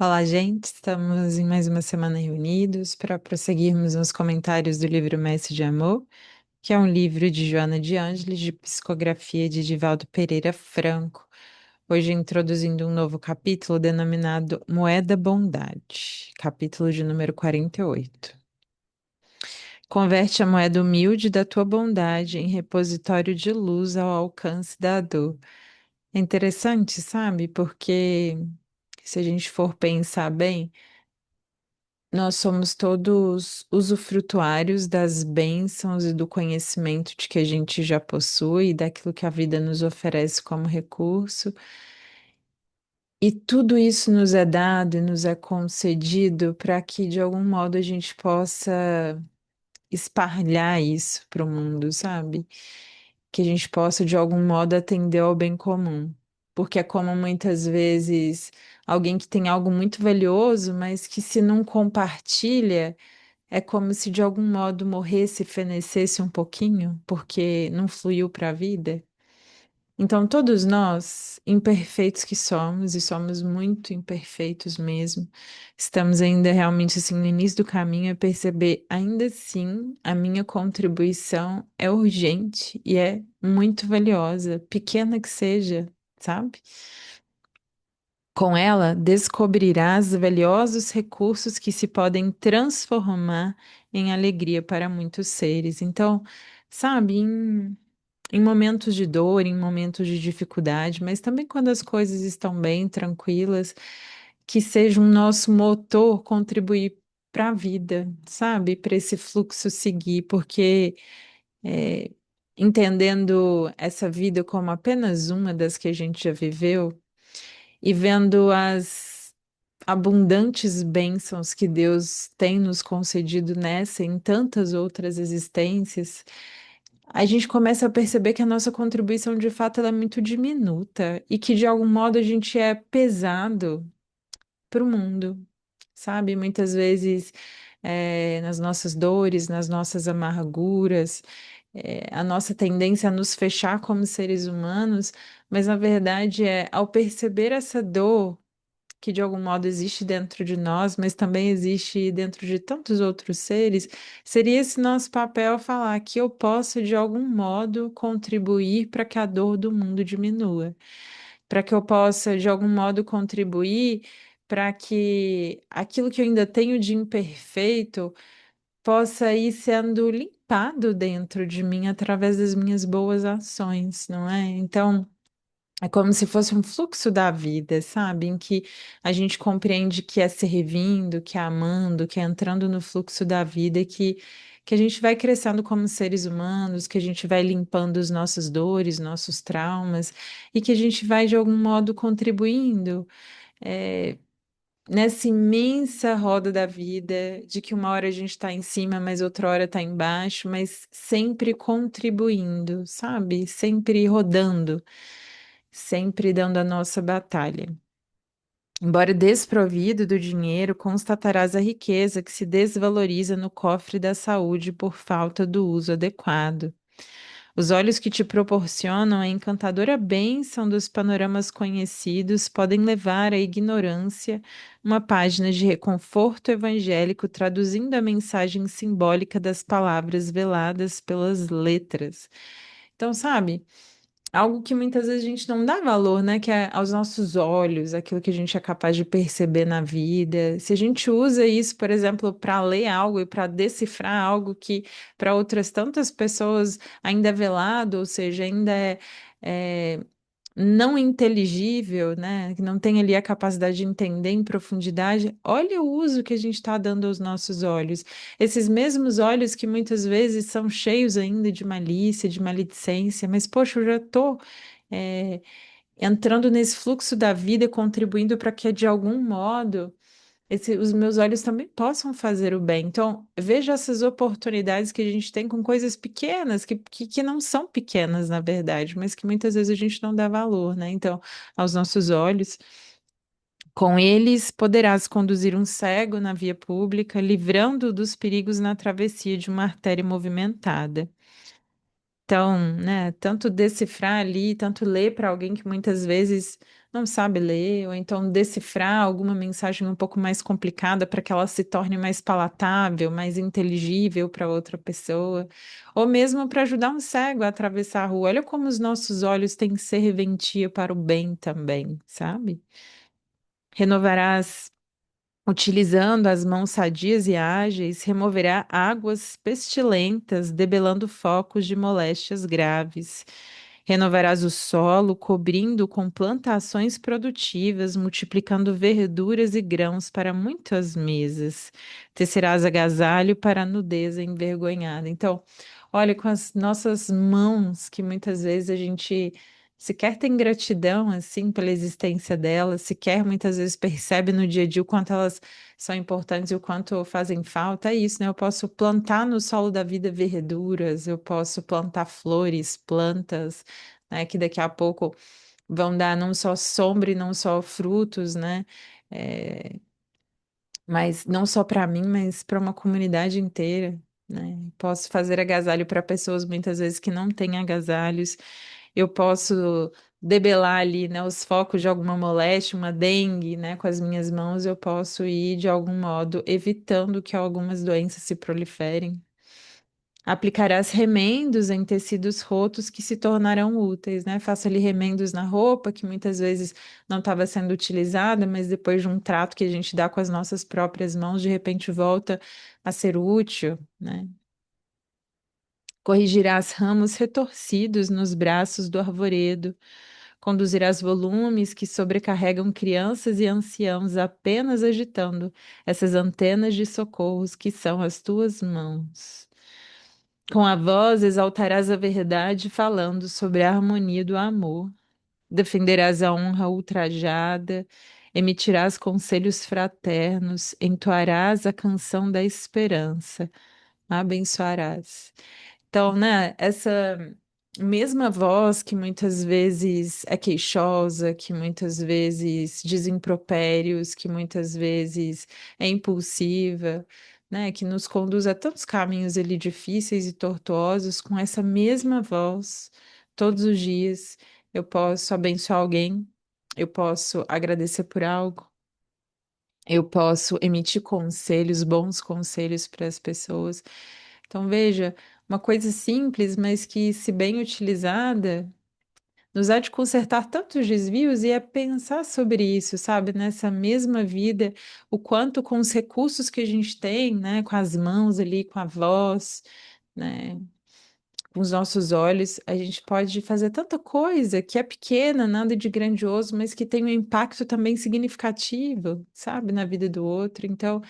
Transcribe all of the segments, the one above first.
Olá, gente. Estamos em mais uma semana reunidos para prosseguirmos nos comentários do livro Mestre de Amor, que é um livro de Joana de Ângeles, de psicografia de Divaldo Pereira Franco. Hoje introduzindo um novo capítulo denominado Moeda Bondade, capítulo de número 48. Converte a moeda humilde da tua bondade em repositório de luz ao alcance da dor. É interessante, sabe? Porque se a gente for pensar bem, nós somos todos usufrutuários das bênçãos e do conhecimento de que a gente já possui, daquilo que a vida nos oferece como recurso. E tudo isso nos é dado e nos é concedido para que, de algum modo, a gente possa espalhar isso para o mundo, sabe? Que a gente possa, de algum modo, atender ao bem comum. Porque é como muitas vezes alguém que tem algo muito valioso, mas que se não compartilha é como se de algum modo morresse, fenecesse um pouquinho, porque não fluiu para a vida. Então, todos nós, imperfeitos que somos, e somos muito imperfeitos mesmo, estamos ainda realmente assim no início do caminho a perceber, ainda assim, a minha contribuição é urgente e é muito valiosa, pequena que seja, sabe? Com ela, descobrirás valiosos recursos que se podem transformar em alegria para muitos seres. Então, sabe, em momentos de dor, em momentos de dificuldade, mas também quando as coisas estão bem, tranquilas, que seja um nosso motor contribuir para a vida, sabe, para esse fluxo seguir, porque é, entendendo essa vida como apenas uma das que a gente já viveu e vendo as abundantes bênçãos que Deus tem nos concedido nessa e em tantas outras existências, a gente começa a perceber que a nossa contribuição de fato ela é muito diminuta e que de algum modo a gente é pesado para o mundo, sabe? Muitas vezes nas nossas dores, nas nossas amarguras, a nossa tendência a nos fechar como seres humanos, mas na verdade ao perceber essa dor que de algum modo existe dentro de nós, mas também existe dentro de tantos outros seres, seria esse nosso papel falar que eu posso de algum modo contribuir para que a dor do mundo diminua, para que eu possa de algum modo contribuir para que aquilo que eu ainda tenho de imperfeito possa ir sendo limpado dentro de mim através das minhas boas ações, não é? Então, é como se fosse um fluxo da vida, sabe? Em que a gente compreende que é servindo, que é amando, que é entrando no fluxo da vida, e que a gente vai crescendo como seres humanos, que a gente vai limpando as nossas dores, nossos traumas, e que a gente vai, de algum modo, contribuindo, eh, nessa imensa roda da vida, de que uma hora a gente está em cima, mas outra hora está embaixo, mas sempre contribuindo, sabe? Sempre rodando, sempre dando a nossa batalha. Embora desprovido do dinheiro, constatarás a riqueza que se desvaloriza no cofre da saúde por falta do uso adequado. Os olhos que te proporcionam a encantadora bênção dos panoramas conhecidos podem levar à ignorância uma página de reconforto evangélico traduzindo a mensagem simbólica das palavras veladas pelas letras. Então, sabe? Algo que muitas vezes a gente não dá valor, né? Que é aos nossos olhos, aquilo que a gente é capaz de perceber na vida. Se a gente usa isso, por exemplo, para ler algo e para decifrar algo que para outras tantas pessoas ainda é velado, ou seja, ainda é não inteligível, né? Que não tem ali a capacidade de entender em profundidade. Olha o uso que a gente está dando aos nossos olhos. Esses mesmos olhos que muitas vezes são cheios ainda de malícia, de maledicência, mas, poxa, eu já estou entrando nesse fluxo da vida, contribuindo para que, de algum modo, os meus olhos também possam fazer o bem. Então, veja essas oportunidades que a gente tem com coisas pequenas, que não são pequenas, na verdade, mas que muitas vezes a gente não dá valor, né? Então, aos nossos olhos, com eles poderás conduzir um cego na via pública, livrando-o dos perigos na travessia de uma artéria movimentada. Então, né, tanto decifrar ali, tanto ler para alguém que muitas vezes não sabe ler, ou então decifrar alguma mensagem um pouco mais complicada para que ela se torne mais palatável, mais inteligível para outra pessoa, ou mesmo para ajudar um cego a atravessar a rua. Olha como os nossos olhos têm serventia para o bem também, sabe? Renovarás utilizando as mãos sadias e ágeis, removerá águas pestilentas, debelando focos de moléstias graves. Renovarás o solo, cobrindo com plantações produtivas, multiplicando verduras e grãos para muitas mesas. Tecerás agasalho para a nudez envergonhada. Então, olha, com as nossas mãos, que muitas vezes a gente sequer tem gratidão assim pela existência delas, sequer muitas vezes percebe no dia a dia o quanto elas são importantes e o quanto fazem falta, é isso, né? Eu posso plantar no solo da vida verduras, eu posso plantar flores, plantas, né? Que daqui a pouco vão dar não só sombra e não só frutos, né? É, mas não só para mim, mas para uma comunidade inteira, né? Posso fazer agasalho para pessoas muitas vezes que não têm agasalhos. Eu posso debelar ali, né, os focos de alguma moléstia, uma dengue, né, com as minhas mãos, eu posso ir de algum modo evitando que algumas doenças se proliferem. Aplicarás remendos em tecidos rotos que se tornarão úteis, né? Faço ali remendos na roupa que muitas vezes não estava sendo utilizada, mas depois de um trato que a gente dá com as nossas próprias mãos, de repente volta a ser útil, né? Corrigirás ramos retorcidos nos braços do arvoredo, conduzirás volumes que sobrecarregam crianças e anciãos apenas agitando essas antenas de socorros que são as tuas mãos. Com a voz exaltarás a verdade, falando sobre a harmonia do amor. Defenderás a honra ultrajada, emitirás conselhos fraternos, entoarás a canção da esperança, abençoarás. Então, né, essa mesma voz que muitas vezes é queixosa, que muitas vezes diz impropérios, que muitas vezes é impulsiva, né, que nos conduz a tantos caminhos ali difíceis e tortuosos, com essa mesma voz, todos os dias, eu posso abençoar alguém, eu posso agradecer por algo. Eu posso emitir conselhos, bons conselhos para as pessoas. Então, veja, uma coisa simples, mas que, se bem utilizada, nos há de consertar tantos desvios e é pensar sobre isso, sabe? Nessa mesma vida, o quanto com os recursos que a gente tem, né? Com as mãos ali, com a voz, né? Com os nossos olhos, a gente pode fazer tanta coisa que é pequena, nada de grandioso, mas que tem um impacto também significativo, sabe? Na vida do outro. Então,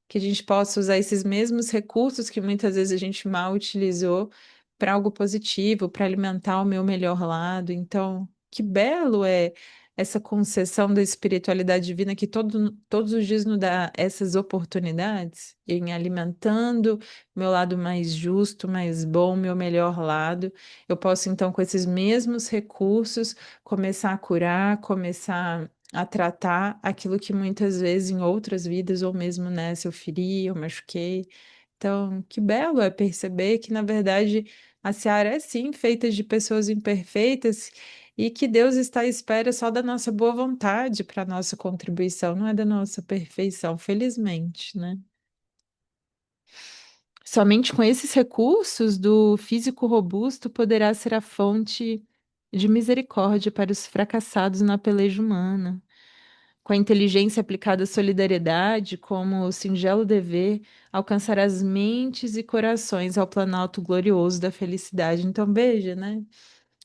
que a gente possa usar esses mesmos recursos que muitas vezes a gente mal utilizou para algo positivo, para alimentar o meu melhor lado. Então, que belo é essa concessão da espiritualidade divina que todos os dias nos dá essas oportunidades em alimentando meu lado mais justo, mais bom, meu melhor lado. Eu posso, então, com esses mesmos recursos, começar a curar, começar a tratar aquilo que muitas vezes em outras vidas, ou mesmo nessa, eu feri, eu machuquei. Então, que belo é perceber que, na verdade, a seara é sim feita de pessoas imperfeitas e que Deus está à espera só da nossa boa vontade para a nossa contribuição, não é da nossa perfeição, felizmente, né? Somente com esses recursos do físico robusto poderá ser a fonte de misericórdia para os fracassados na peleja humana. Com a inteligência aplicada à solidariedade, como o singelo dever, alcançar as mentes e corações ao planalto glorioso da felicidade. Então, veja, né?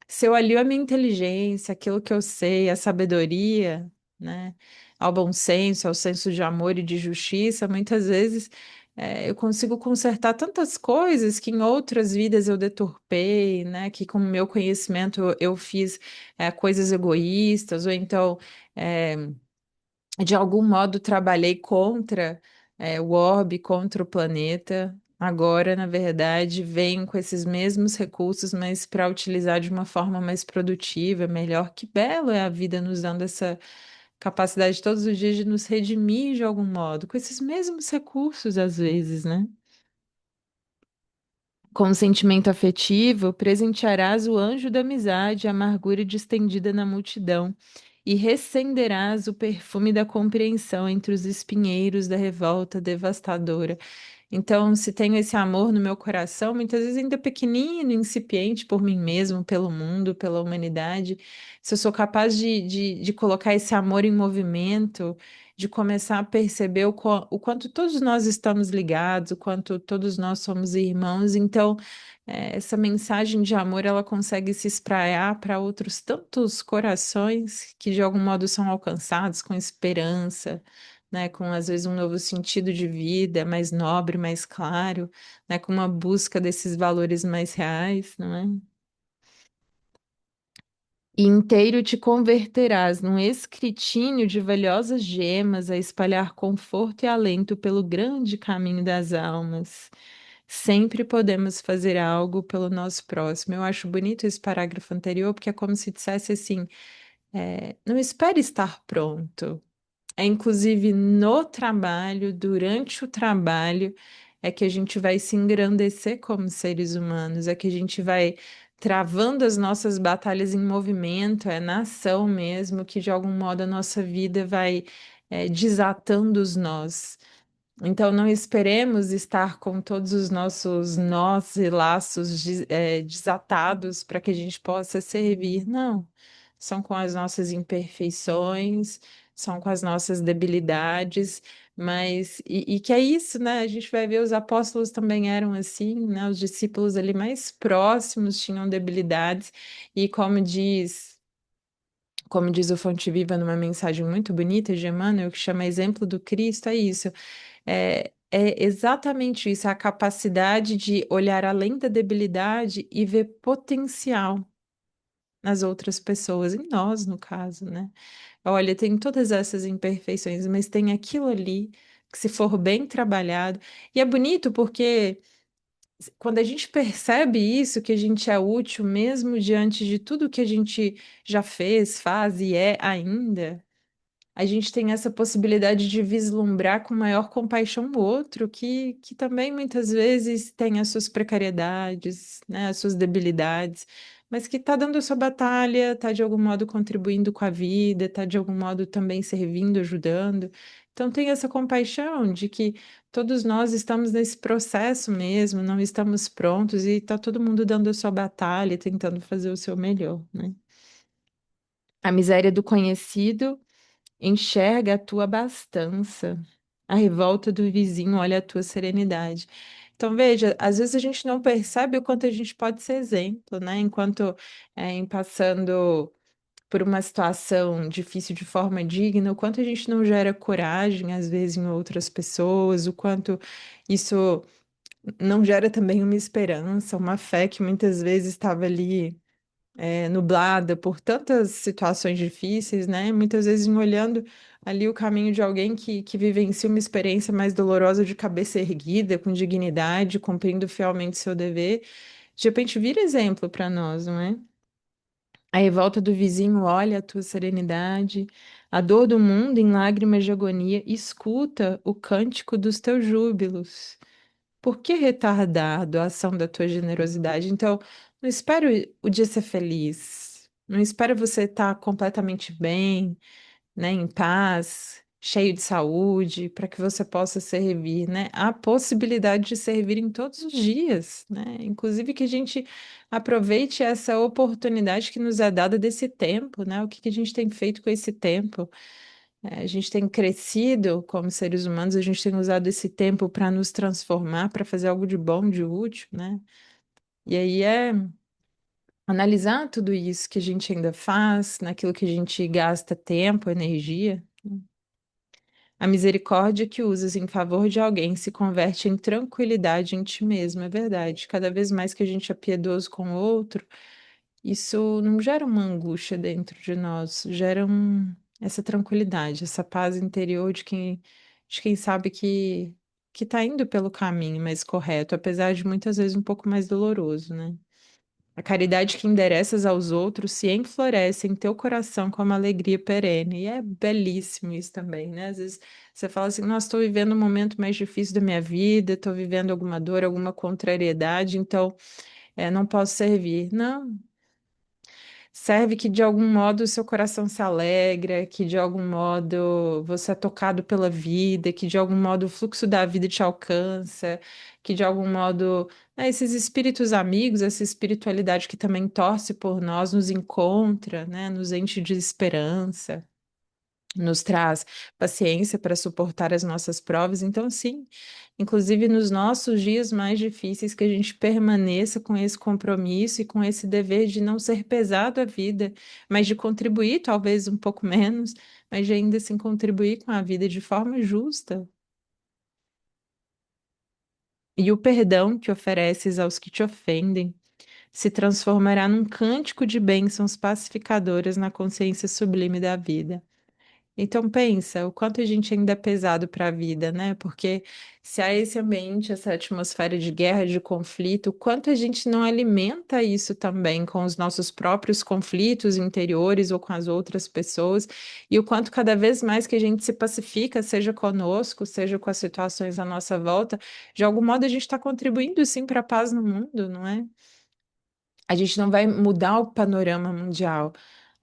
Se eu alio a minha inteligência, aquilo que eu sei, a sabedoria, né, ao bom senso, ao senso de amor e de justiça, muitas vezes eu consigo consertar tantas coisas que em outras vidas eu deturpei, né, que com o meu conhecimento eu fiz coisas egoístas, ou então eh, de algum modo trabalhei contra o orbe, contra o planeta. Agora, na verdade, venho com esses mesmos recursos, mas para utilizar de uma forma mais produtiva, melhor. Que belo é a vida nos dando essa capacidade todos os dias de nos redimir de algum modo, com esses mesmos recursos, às vezes, né? Com sentimento afetivo, presentearás o anjo da amizade, a amargura distendida na multidão, e recenderás o perfume da compreensão entre os espinheiros da revolta devastadora. Então, se tenho esse amor no meu coração, muitas vezes ainda pequenino, incipiente por mim mesmo, pelo mundo, pela humanidade, se eu sou capaz de colocar esse amor em movimento, de começar a perceber o quanto todos nós estamos ligados, o quanto todos nós somos irmãos, então, essa mensagem de amor, ela consegue se espraiar para outros tantos corações que de algum modo são alcançados com esperança, né, com às vezes um novo sentido de vida, mais nobre, mais claro, né, com uma busca desses valores mais reais, não é? E inteiro te converterás num escritinho de valiosas gemas a espalhar conforto e alento pelo grande caminho das almas. Sempre podemos fazer algo pelo nosso próximo. Eu acho bonito esse parágrafo anterior, porque é como se dissesse assim: não espere estar pronto. É inclusive no trabalho, durante o trabalho, é que a gente vai se engrandecer como seres humanos, é que a gente vai travando as nossas batalhas em movimento, é na ação mesmo, que de algum modo a nossa vida vai, desatando os nós. Então, não esperemos estar com todos os nossos nós e laços desatados para que a gente possa servir. Não. São com as nossas imperfeições, são com as nossas debilidades, mas. E que é isso, né? A gente vai ver os apóstolos também eram assim, né? Os discípulos ali mais próximos tinham debilidades, e como diz o Fonte Viva numa mensagem muito bonita de Emmanuel, que chama Exemplo do Cristo, é isso. É exatamente isso, é a capacidade de olhar além da debilidade e ver potencial nas outras pessoas, em nós, no caso, né? Olha, tem todas essas imperfeições, mas tem aquilo ali que, se for bem trabalhado, e é bonito porque quando a gente percebe isso, que a gente é útil mesmo diante de tudo que a gente já fez, faz e é ainda, a gente tem essa possibilidade de vislumbrar com maior compaixão o outro, que também muitas vezes tem as suas precariedades, né, as suas debilidades, mas que está dando a sua batalha, está de algum modo contribuindo com a vida, está de algum modo também servindo, ajudando. Então tem essa compaixão de que todos nós estamos nesse processo mesmo, não estamos prontos e está todo mundo dando a sua batalha, tentando fazer o seu melhor, né? A miséria do conhecido enxerga a tua abastança. A revolta do vizinho olha a tua serenidade. Então, veja, às vezes a gente não percebe o quanto a gente pode ser exemplo, né? Enquanto em passando por uma situação difícil de forma digna, o quanto a gente não gera coragem, às vezes, em outras pessoas, o quanto isso não gera também uma esperança, uma fé que muitas vezes estava ali nublada por tantas situações difíceis, né? Muitas vezes olhando ali o caminho de alguém que vivencia uma experiência mais dolorosa de cabeça erguida, com dignidade, cumprindo fielmente seu dever, de repente vira exemplo para nós, não é? A revolta do vizinho olha a tua serenidade, a dor do mundo em lágrimas de agonia, escuta o cântico dos teus júbilos. Por que retardado a ação da tua generosidade? Então, não espere o dia ser feliz. Não espere você estar completamente bem, né, em paz, cheio de saúde, para que você possa servir, né? Há possibilidade de servir em todos os dias, né? Inclusive que a gente aproveite essa oportunidade que nos é dada desse tempo, né? O que que a gente tem feito com esse tempo? A gente tem crescido como seres humanos, a gente tem usado esse tempo para nos transformar, para fazer algo de bom, de útil, né? E aí é analisar tudo isso que a gente ainda faz, naquilo que a gente gasta tempo, energia. A misericórdia que usas em favor de alguém se converte em tranquilidade em ti mesmo, é verdade. Cada vez mais que a gente é piedoso com o outro, isso não gera uma angústia dentro de nós, gera essa tranquilidade, essa paz interior de quem sabe que está indo pelo caminho mais correto, apesar de muitas vezes um pouco mais doloroso, né? A caridade que endereças aos outros se enfloresce em teu coração como alegria perene. E é belíssimo isso também, né? Às vezes você fala assim, nossa, estou vivendo um momento mais difícil da minha vida, estou vivendo alguma dor, alguma contrariedade, então não posso servir. Não, serve que de algum modo o seu coração se alegra, que de algum modo você é tocado pela vida, que de algum modo o fluxo da vida te alcança, que de algum modo esses espíritos amigos, essa espiritualidade que também torce por nós, nos encontra, né, nos enche de esperança, nos traz paciência para suportar as nossas provas. Então, sim, inclusive nos nossos dias mais difíceis, que a gente permaneça com esse compromisso e com esse dever de não ser pesado à vida, mas de contribuir, talvez um pouco menos, mas de ainda assim contribuir com a vida de forma justa. E o perdão que ofereces aos que te ofendem se transformará num cântico de bênçãos pacificadoras na consciência sublime da vida. Então pensa o quanto a gente ainda é pesado para a vida, né? Porque se há esse ambiente, essa atmosfera de guerra, de conflito, o quanto a gente não alimenta isso também com os nossos próprios conflitos interiores ou com as outras pessoas, e o quanto cada vez mais que a gente se pacifica, seja conosco, seja com as situações à nossa volta, de algum modo a gente está contribuindo sim para a paz no mundo, não é? A gente não vai mudar o panorama mundial,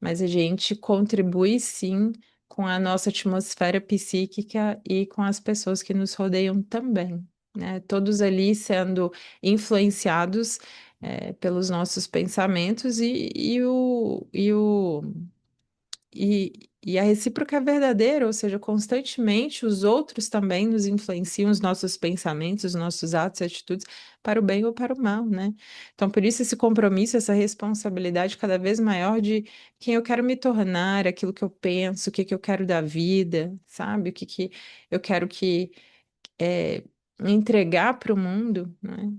mas a gente contribui sim com a nossa atmosfera psíquica e com as pessoas que nos rodeiam também, né? Todos ali sendo influenciados, pelos nossos pensamentos e a recíproca é verdadeira, ou seja, constantemente os outros também nos influenciam os nossos pensamentos, os nossos atos e atitudes para o bem ou para o mal, né? Então, por isso esse compromisso, essa responsabilidade cada vez maior de quem eu quero me tornar, aquilo que eu penso, o que que eu quero da vida, sabe? O que que eu quero é, entregar para o mundo, né?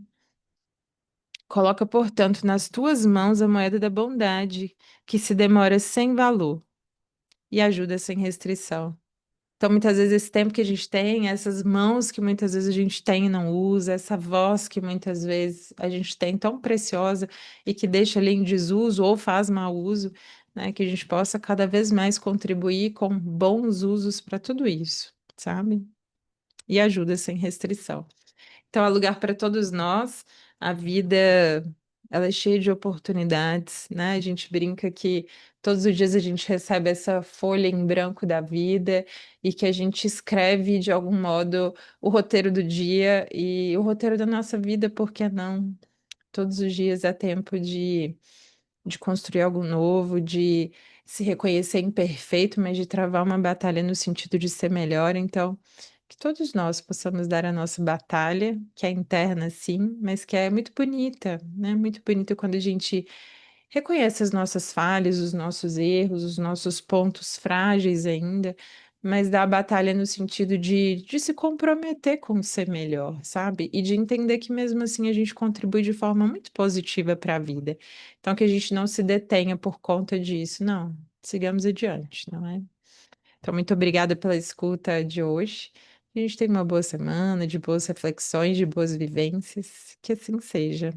Coloca, portanto, nas tuas mãos a moeda da bondade, que se demora sem valor e ajuda sem restrição. Então, muitas vezes, esse tempo que a gente tem, essas mãos que muitas vezes a gente tem e não usa, essa voz que muitas vezes a gente tem tão preciosa e que deixa ali em desuso ou faz mau uso, né? Que a gente possa cada vez mais contribuir com bons usos para tudo isso, sabe? E ajuda sem restrição. Então, há lugar para todos nós. A vida, ela é cheia de oportunidades, né? A gente brinca que todos os dias a gente recebe essa folha em branco da vida e que a gente escreve de algum modo o roteiro do dia e o roteiro da nossa vida, por que não? Todos os dias é tempo de construir algo novo, de se reconhecer imperfeito, mas de travar uma batalha no sentido de ser melhor. Então, que todos nós possamos dar a nossa batalha, que é interna, sim, mas que é muito bonita, né? Muito bonita quando a gente reconhece as nossas falhas, os nossos erros, os nossos pontos frágeis ainda, mas dá a batalha no sentido de se comprometer com ser melhor, sabe? E de entender que mesmo assim a gente contribui de forma muito positiva para a vida. Então, que a gente não se detenha por conta disso, não. Sigamos adiante, não é? Então, muito obrigada pela escuta de hoje. A gente tenha uma boa semana, de boas reflexões, de boas vivências. Que assim seja.